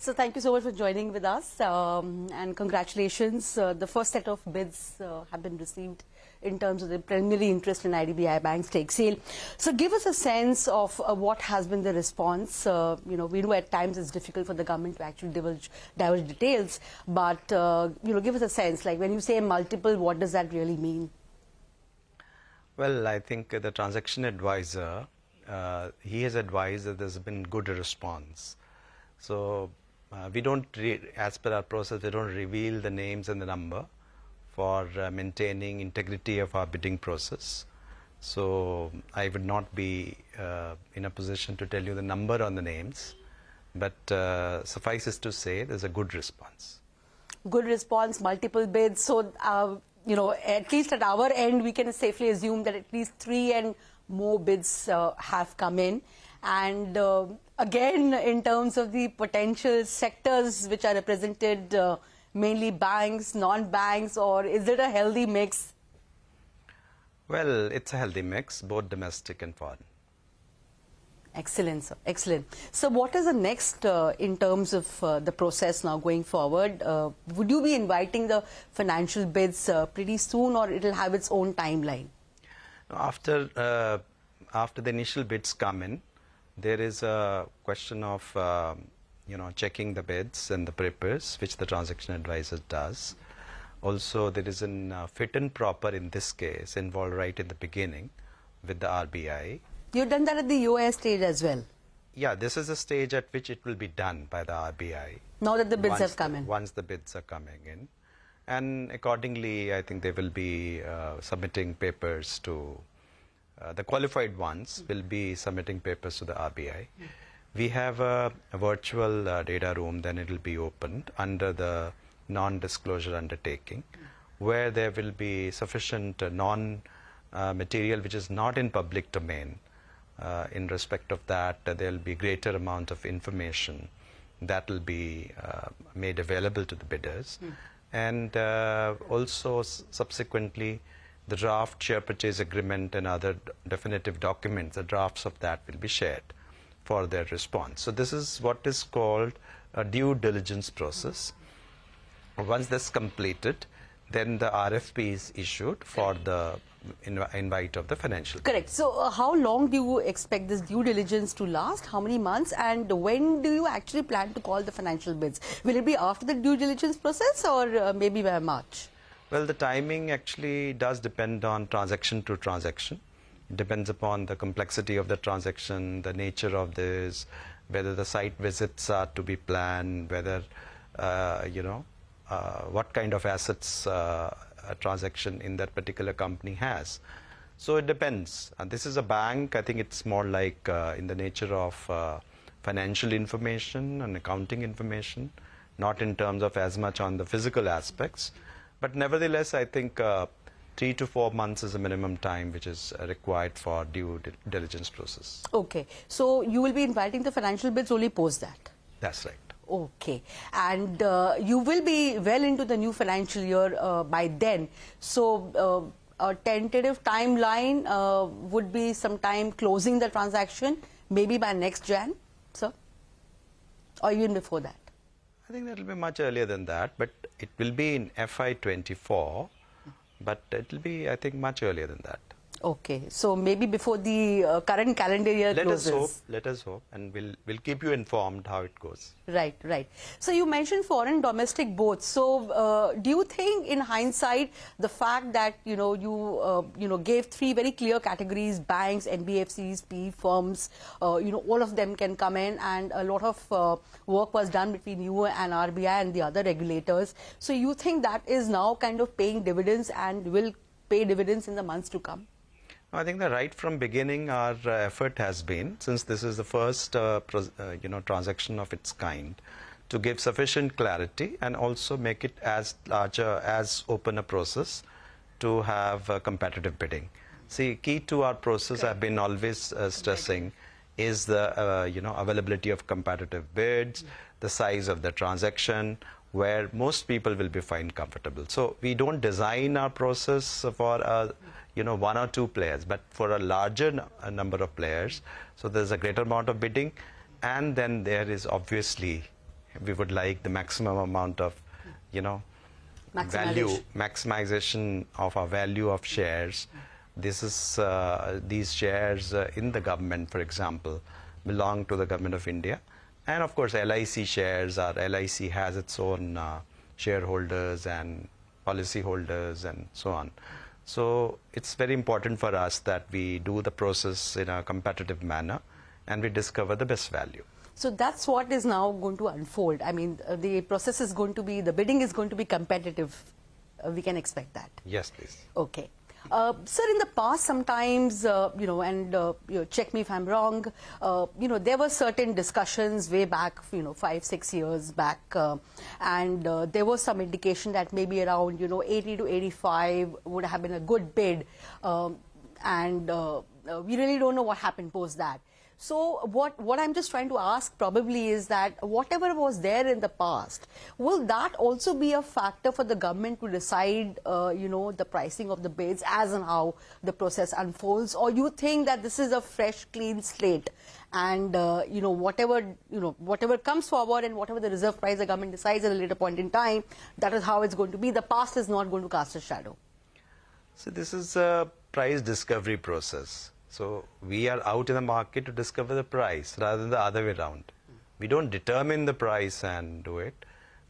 So thank you so much for joining with us, and congratulations. The first set of bids have been received in terms of the preliminary interest in IDBI Bank stake sale. So give us a sense of what has been the response. We know at times it's difficult for the government to actually divulge details, but give us a sense. Like when you say multiple, what does that really mean? Well, I think the transaction advisor, he has advised that there's been good response. So we don't, as per our process, we don't reveal the names and the number for maintaining integrity of our bidding process. So I would not be in a position to tell you the number on the names, but suffices to say there's a good response. Good response, multiple bids. So, at least at our end, we can safely assume that at least 3 and more bids have come in. And again, in terms of the potential sectors which are represented, mainly banks, non-banks, or is it a healthy mix? Well, it's a healthy mix, both domestic and foreign. Excellent, sir. Excellent. So what is the next in terms of the process now going forward? Would you be inviting the financial bids pretty soon, or it will have its own timeline? After the initial bids come in, there is a question of checking the bids and the papers, which the transaction advisor does. Also, there is a fit and proper in this case involved right in the beginning with the RBI. You've done that at the UAS stage as well? Yeah, this is a stage at which it will be done by the RBI. Now that the bids have come in? Once the bids are coming in. And accordingly, I think they will be submitting papers to the qualified ones will be submitting papers to the RBI. We have a virtual data room, then it will be opened under the non-disclosure undertaking, where there will be sufficient non-material which is not in public domain. In respect of that, there will be greater amount of information that will be made available to the bidders. And also subsequently, the draft share purchase agreement and other definitive documents, the drafts of that will be shared for their response. So this is what is called a due diligence process. Once that's completed, then the RFP is issued for the invite of the financial. Correct. So how long do you expect this due diligence to last? How many months? And when do you actually plan to call the financial bids? Will it be after the due diligence process, or maybe by March? Well, the timing actually does depend on transaction to transaction. It depends upon the complexity of the transaction, the nature of this, whether the site visits are to be planned, whether, what kind of assets a transaction in that particular company has. So it depends. And this is a bank. I think it's more like in the nature of financial information and accounting information, not in terms of as much on the physical aspects. But nevertheless, I think 3 to 4 months is a minimum time which is required for due diligence process. Okay. So you will be inviting the financial bids only post that? That's right. Okay. And you will be well into the new financial year by then. So a tentative timeline would be sometime closing the transaction, maybe by next Jan, sir? Or even before that? I think that will be much earlier than that, but it will be in FY24, but it will be, I think, much earlier than that. Okay, so maybe before the current calendar year closes. Let us hope, and we'll keep you informed how it goes. Right, right. So you mentioned foreign, domestic both. So do you think, in hindsight, the fact that you gave 3 very clear categories: banks, NBFCs, PE firms, all of them can come in, and a lot of work was done between you and RBI and the other regulators. So you think that is now kind of paying dividends and will pay dividends in the months to come? I think that right from beginning our effort has been, since this is the first transaction of its kind, to give sufficient clarity and also make it as larger, as open a process to have competitive bidding. See, key to our process, I've been always stressing, is the availability of competitive bids, the size of the transaction, where most people will be find comfortable. So we don't design our process for 1 or 2 players, but for a larger number of players. So there's a greater amount of bidding, and then there is obviously We would like the maximum amount of, maximization of our value of shares. This is these shares in the government, for example, belong to the government of India, and of course LIC shares are LIC has its own shareholders and policy holders and so on. So it's very important for us that we do the process in a competitive manner and we discover the best value. So that's what is now going to unfold. I mean, the process is going to be, the bidding is going to be competitive. We can expect that. Yes, please. Okay. Sir, in the past, sometimes, check me if I'm wrong, there were certain discussions way back, 5-6 years back, and there was some indication that maybe around, 80 to 85 would have been a good bid, and we really don't know what happened post that. So what I'm just trying to ask probably is that whatever was there in the past, will that also be a factor for the government to decide, the pricing of the bids as and how the process unfolds? Or you think that this is a fresh, clean slate and, whatever comes forward and whatever the reserve price the government decides at a later point in time, that is how it's going to be. The past is not going to cast a shadow. So this is a price discovery process. So we are out in the market to discover the price rather than the other way around. We don't determine the price and do it.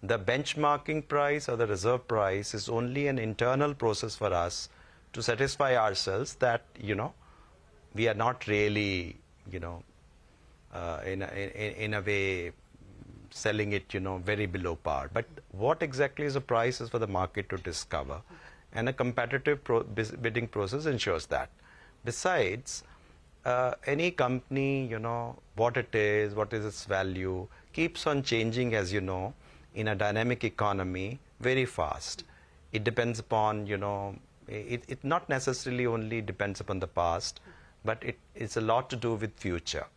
The benchmarking price or the reserve price is only an internal process for us to satisfy ourselves that, we are not really, in a way selling it, very below par. But what exactly is the price is for the market to discover. And a competitive bidding process ensures that. Besides, any company, what it is, what is its value, keeps on changing, as you know, in a dynamic economy very fast. It depends upon, it not necessarily only depends upon the past, but it's a lot to do with future.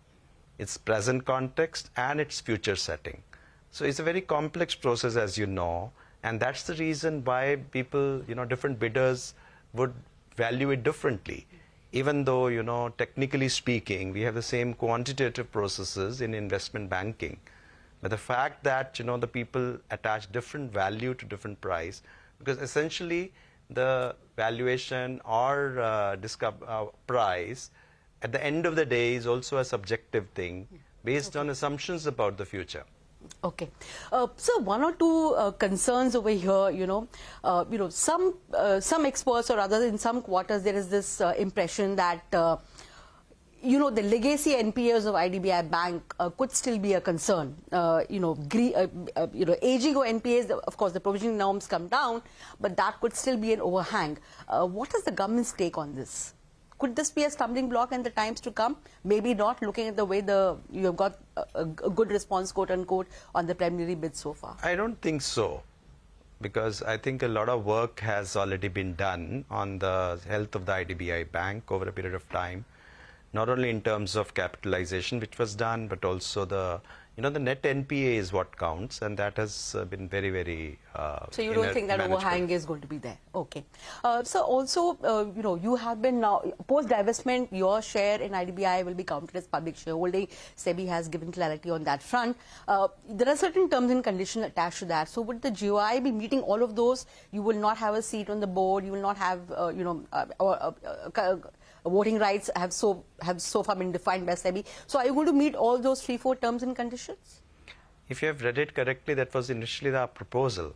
Its present context and its future setting. So it's a very complex process, as you know, and that's the reason why people, different bidders would value it differently. Even though, technically speaking, we have the same quantitative processes in investment banking. But the fact that, the people attach different value to different price, because essentially the valuation or price at the end of the day is also a subjective thing based on assumptions about the future. Okay. So one or two concerns over here, some experts or rather in some quarters there is this impression that, the legacy NPAs of IDBI Bank could still be a concern. Aging of NPAs, of course, the provisioning norms come down, but that could still be an overhang. What is the government's take on this? Could this be a stumbling block in the times to come? Maybe not, looking at the way you have got a good response, quote unquote, on the preliminary bid so far. I don't think so, because I think a lot of work has already been done on the health of the IDBI Bank over a period of time, not only in terms of capitalization, which was done, but also the net NPA is what counts, and that has been very, very so you don't think that overhang is going to be there? Okay. So also, you have been now, post-divestment, your share in IDBI will be counted as public shareholding. SEBI has given clarity on that front. There are certain terms and conditions attached to that. So would the GOI be meeting all of those? You will not have a seat on the board. You will not have, voting rights have so far been defined by SEBI. So are you going to meet all those 3-4 terms and conditions? If you have read it correctly, that was initially our proposal.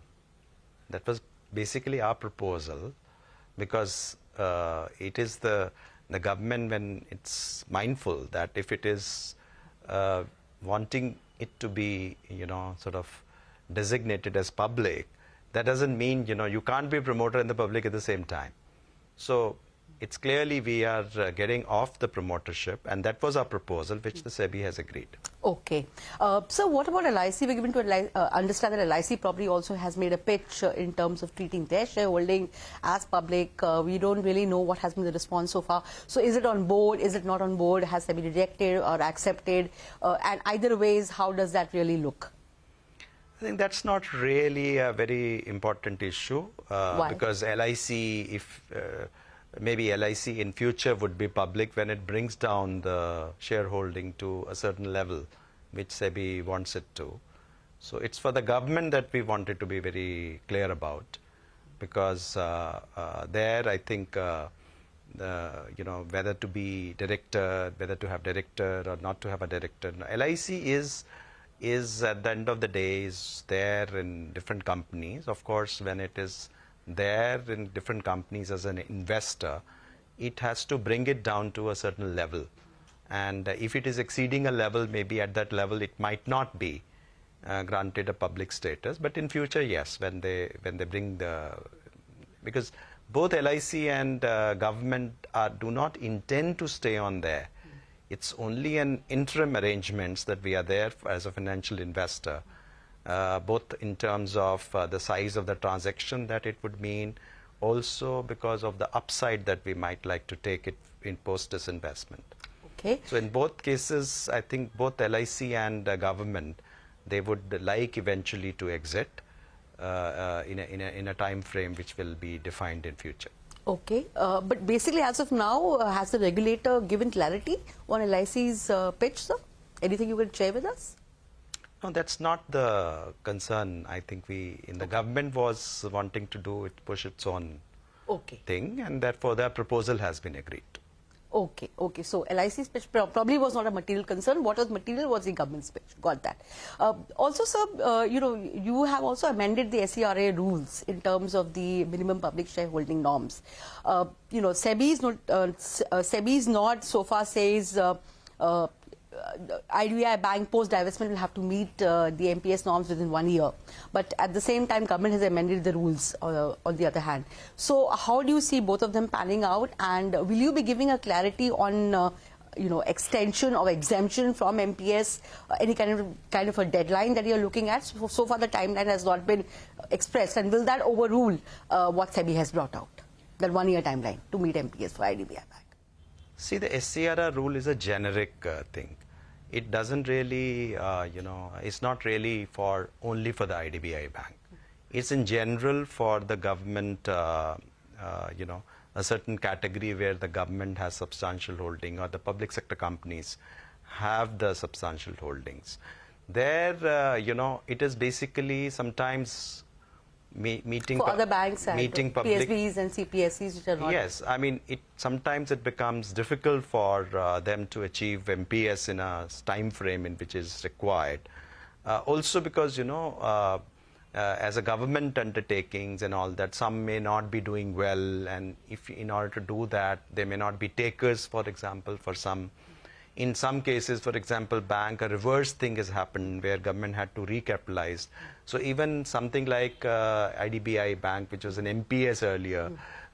That was basically our proposal, because it is the government, when it's mindful that if it is wanting it to be, sort of designated as public, that doesn't mean, you can't be a promoter in the public at the same time. So it's clearly we are getting off the promotership, and that was our proposal, which the SEBI has agreed. Okay. So what about LIC? We're given to understand that LIC probably also has made a pitch in terms of treating their shareholding as public. We don't really know what has been the response so far. So is it on board? Is it not on board? Has SEBI rejected or accepted? And either ways, how does that really look? I think that's not really a very important issue. Why? Because LIC, maybe LIC in future would be public when it brings down the shareholding to a certain level, which SEBI wants it to. So it's for the government that we wanted to be very clear about, because there I think whether to be director, whether to have director or not to have a director. LIC is at the end of the day is there in different companies. Of course, when it is there in different companies as an investor, it has to bring it down to a certain level. And if it is exceeding a level, maybe at that level it might not be granted a public status. But in future, yes, when they bring because both LIC and government do not intend to stay on there. It's only an interim arrangements that we are there as a financial investor, both in terms of the size of the transaction that it would mean, also because of the upside that we might like to take it in post disinvestment. Okay. So in both cases, I think both LIC and government, they would like eventually to exit in a time frame which will be defined in future. Okay, but basically as of now, has the regulator given clarity on LIC's pitch, sir? Anything you can share with us? No, that's not the concern. I think the government was wanting to do it, push its own thing, and therefore their proposal has been agreed. Okay, okay. So LIC's pitch probably was not a material concern. What was material was the government's pitch. Got that. Also, sir, you have also amended the SERA rules in terms of the minimum public shareholding norms. SEBI's nod so far says IDBI Bank post divestment will have to meet the MPS norms within 1 year. But at the same time, government has amended the rules on the other hand. So how do you see both of them panning out? And will you be giving a clarity on extension or exemption from MPS, any kind of a deadline that you're looking at? So far the timeline has not been expressed. And will that overrule what SEBI has brought out, that 1 year timeline to meet MPS for IDBI Bank? See, the SCRR rule is a generic thing. It doesn't really, it's not really only for the IDBI Bank. It's in general for the government, a certain category where the government has substantial holding or the public sector companies have the substantial holdings. There, it is basically sometimes meeting for other banks and public PSBs and CPSEs which are not. Yes, I mean, sometimes it becomes difficult for them to achieve MPS in a time frame in which is required. Also because, as a government undertakings and all that, some may not be doing well, and if in order to do that, they may not be takers, for example, for some. In some cases, for example, a reverse thing has happened where government had to recapitalize. So even something like IDBI Bank, which was an MPS earlier,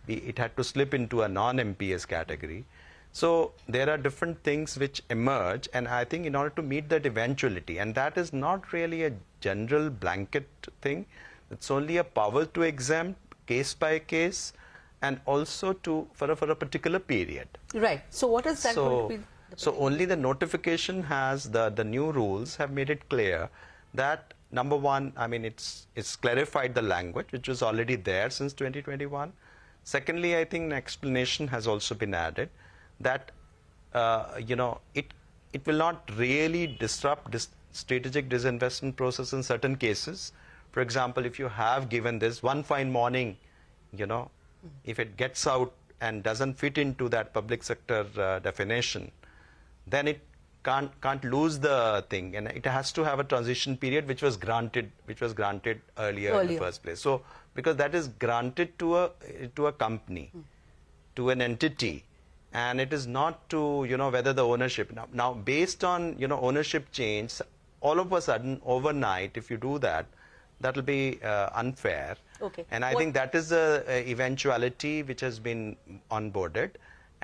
it had to slip into a non-MPS category. So there are different things which emerge, and I think in order to meet that eventuality, and that is not really a general blanket thing, it's only a power to exempt case by case, and also for a particular period. Right. So what is that going to be? So only the notification has the new rules have made it clear that number one, I mean, it's clarified the language which was already there since 2021. Secondly, I think an explanation has also been added that it will not really disrupt this strategic disinvestment process in certain cases. For example, if you have given this one fine morning, if it gets out and doesn't fit into that public sector definition, then it can't lose the thing, and it has to have a transition period which was granted earlier in the first place. So because that is granted to a company, to an entity, and it is not to whether the ownership now based on ownership change, all of a sudden overnight, if you do that, that will be unfair. Okay. And I think that is the eventuality which has been onboarded.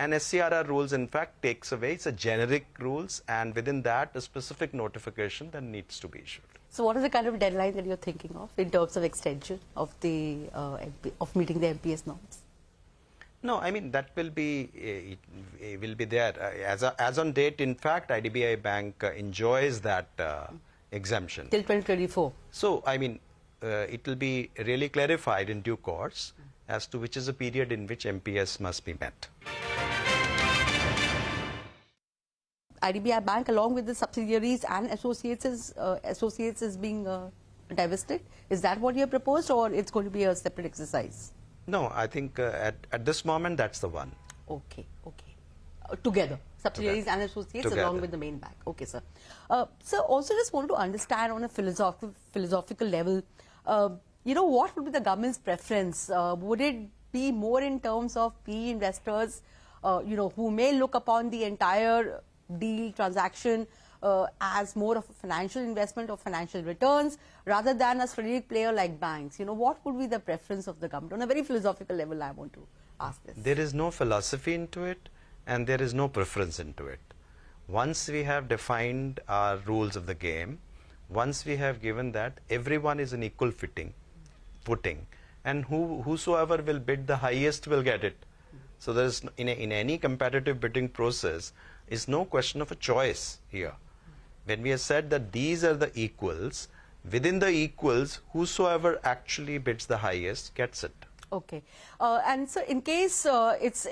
And SCRR rules, in fact, takes away, it's a generic rules, and within that, a specific notification that needs to be issued. So what is the kind of deadline that you're thinking of in terms of extension of the of meeting the MPS norms? No, I mean, that will be it will be there. As on date, in fact, IDBI Bank enjoys that exemption. Till 2024. So, I mean, it will be really clarified in due course as to which is the period in which MPS must be met. IDBI Bank, along with the subsidiaries and associates, is being divested? Is that what you have proposed, or it's going to be a separate exercise? No, I think at this moment that's the one. Okay, okay. Together, subsidiaries and associates along with the main bank. Okay, sir. Sir, also just want to understand on a philosophical level, what would be the government's preference? Would it be more in terms of PE investors, who may look upon the entire deal transaction as more of a financial investment or financial returns rather than a strategic player like banks? What would be the preference of the government? On a very philosophical level, I want to ask this. There is no philosophy into it and there is no preference into it. Once we have defined our rules of the game, once we have given that, everyone is in equal footing, and whosoever will bid the highest will get it. So there is, in any competitive bidding process, is no question of a choice here. When we have said that these are the equals, within the equals, whosoever actually bids the highest gets it. Okay, and so in case it's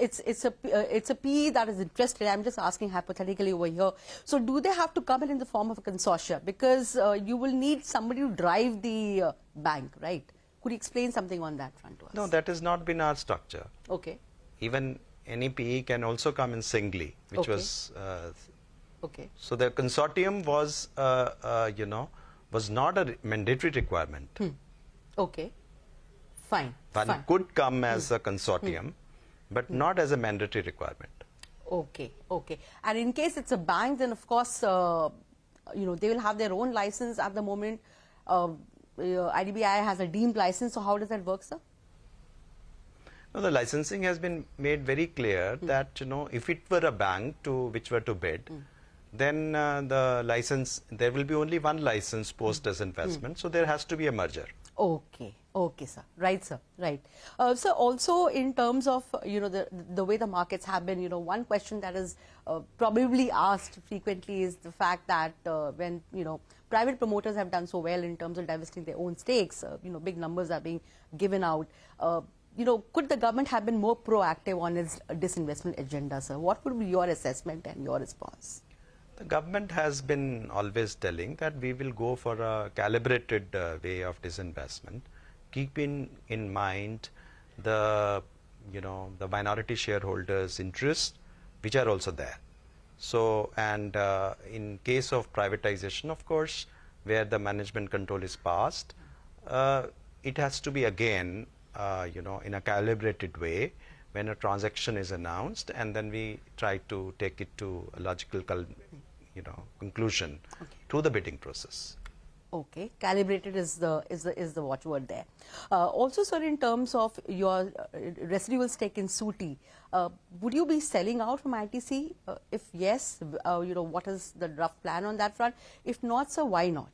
a PE that is interested, I'm just asking hypothetically over here. So do they have to come in the form of a consortia? Because you will need somebody to drive the bank, right? Could you explain something on that front to us? No, that has not been our structure. Okay. Even any PE can also come in singly, which Okay. was. Okay. So the consortium was, was not a mandatory requirement. Okay. Fine. One Fine. could come as a consortium, but not as a mandatory requirement. Okay. Okay. And in case it's a bank, then of course, they will have their own license at the moment. IDBI has a deemed license. So how does that work, sir? No, the licensing has been made very clear that, if it were a bank which were to bid, then the license, there will be only one license post as investment. So there has to be a merger. Okay. Okay, sir. Right, sir. Right. So also in terms of, the way the markets have been, one question that is probably asked frequently is the fact that when, private promoters have done so well in terms of divesting their own stakes, big numbers are being given out. Could the government have been more proactive on its disinvestment agenda, sir? What would be your assessment and your response? The government has been always telling that we will go for a calibrated way of disinvestment, keeping in mind the minority shareholders' interests, which are also there. So, and in case of privatization, of course, where the management control is passed, it has to be again, in a calibrated way when a transaction is announced, and then we try to take it to a logical, conclusion through the bidding process. Okay, calibrated is the watchword there. Also, sir, in terms of your residual stake in Suti, would you be selling out from ITC? If yes, what is the rough plan on that front? If not, sir, why not?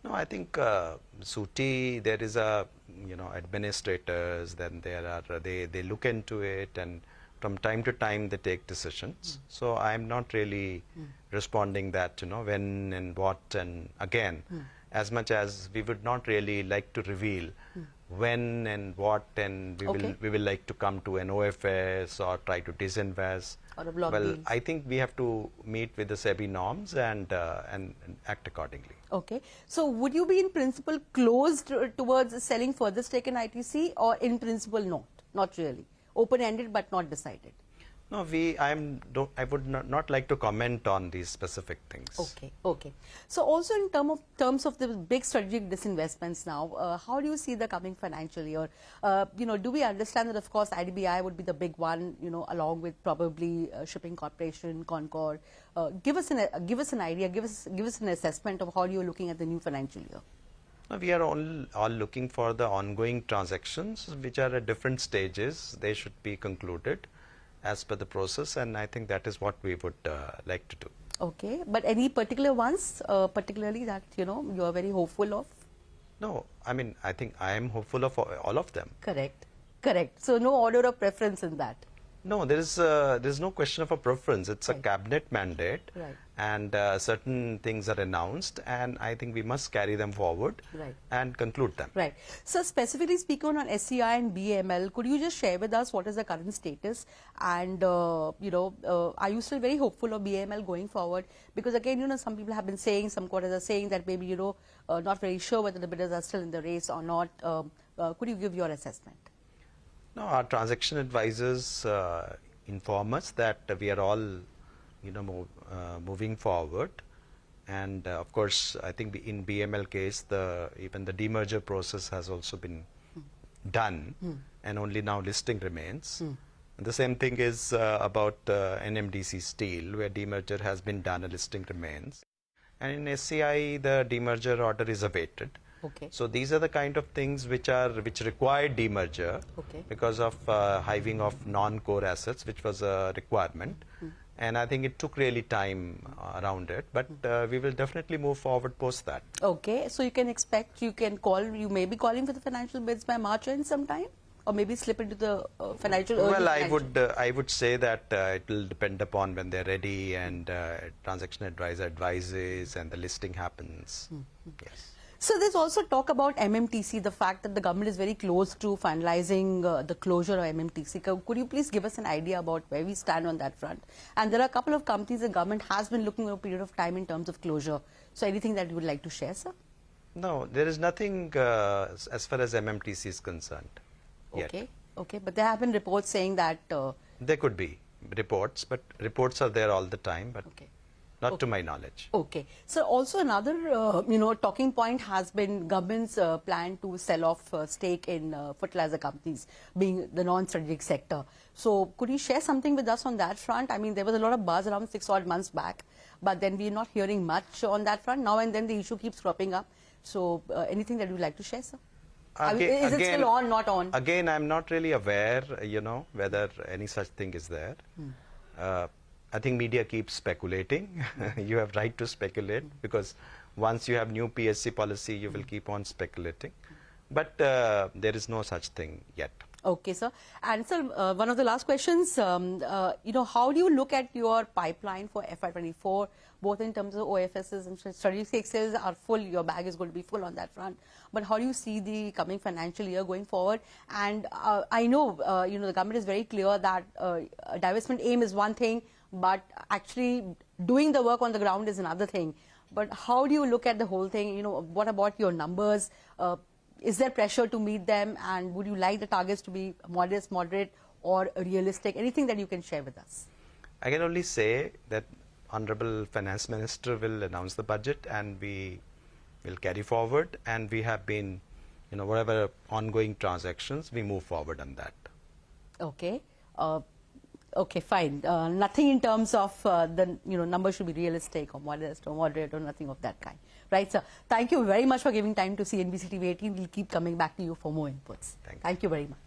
No, I think Suti, there is a administrators. Then there are they look into it, and from time to time they take decisions. So I am not really responding that when and what, and again, as much as we would not really like to reveal when and what, and we will like to come to an OFS or try to disinvest. Or a block well, deal. I think we have to meet with the SEBI norms and act accordingly. Okay. So would you be in principle closed towards selling further stake in ITC, or in principle not? Not really. Open-ended but not decided. No, I would not like to comment on these specific things. Okay, okay. So also in terms of the big strategic disinvestments now, how do you see the coming financial year? Do we understand that of course IDBI would be the big one, along with probably Shipping Corporation, Concord. Give us an idea, give us an assessment of how you're looking at the new financial year. We are all looking for the ongoing transactions which are at different stages. They should be concluded as per the process, and I think that is what we would like to do. Okay, but any particular ones, particularly that you are very hopeful of? No, I mean, I think I am hopeful of all of them. Correct, correct. So no order of preference in that. No, there is no question of a preference. It's a cabinet mandate, Right. and certain things are announced, and I think we must carry them forward and conclude them. Right. So specifically speaking on SCI and BML, could you just share with us what is the current status, and are you still very hopeful of BML going forward? Because again, some people have been saying, some quarters are saying that maybe not very sure whether the bidders are still in the race or not. Could you give your assessment? No, our transaction advisors inform us that we are all moving forward, and of course I think in BML case even the demerger process has also been done, and only now listing remains. And the same thing is about NMDC Steel, where demerger has been done, a listing remains, and in SCI the demerger order is awaited. Okay. So these are the kind of things which require demerger because of hiving of non-core assets, which was a requirement. And I think it took really time around it, but we will definitely move forward post that. Okay. So you can expect, you may be calling for the financial bids by March end sometime, or maybe slip into the financial. Well, I would say that it will depend upon when they're ready, and transaction advisor advises and the listing happens. Yes. So there's also talk about MMTC, the fact that the government is very close to finalizing the closure of MMTC. Could you please give us an idea about where we stand on that front? And there are a couple of companies the government has been looking at a period of time in terms of closure. So anything that you would like to share, sir? No, there is nothing as far as MMTC is concerned yet. Okay. But there have been reports saying that... there could be reports, but reports are there all the time. But not to my knowledge. Okay. So also another, talking point has been government's plan to sell off stake in fertilizer companies, being the non-strategic sector. So could you share something with us on that front? I mean, there was a lot of buzz around 6 odd months back, but then we're not hearing much on that front. Now and then the issue keeps cropping up. So anything that you'd like to share, sir? Is it still on, not on? Again, I'm not really aware, whether any such thing is there. I think media keeps speculating. You have right to speculate, because once you have new PSC policy, you will keep on speculating. But there is no such thing yet. Okay, sir. And sir, one of the last questions, how do you look at your pipeline for FY24, both in terms of OFSs and strategic sales are full, your bag is going to be full on that front. But how do you see the coming financial year going forward? And I know, the government is very clear that divestment aim is one thing, but actually doing the work on the ground is another thing. But how do you look at the whole thing? What about your numbers? Is there pressure to meet them? And would you like the targets to be modest, moderate, or realistic? Anything that you can share with us? I can only say that Honorable Finance Minister will announce the budget, and we will carry forward. And we have been, whatever ongoing transactions, we move forward on that. Okay. Okay, fine. Nothing in terms of the numbers should be realistic or modest or moderate or nothing of that kind. Right, sir? Thank you very much for giving time to CNBC-TV18. We'll keep coming back to you for more inputs. Thank you. Thank you very much.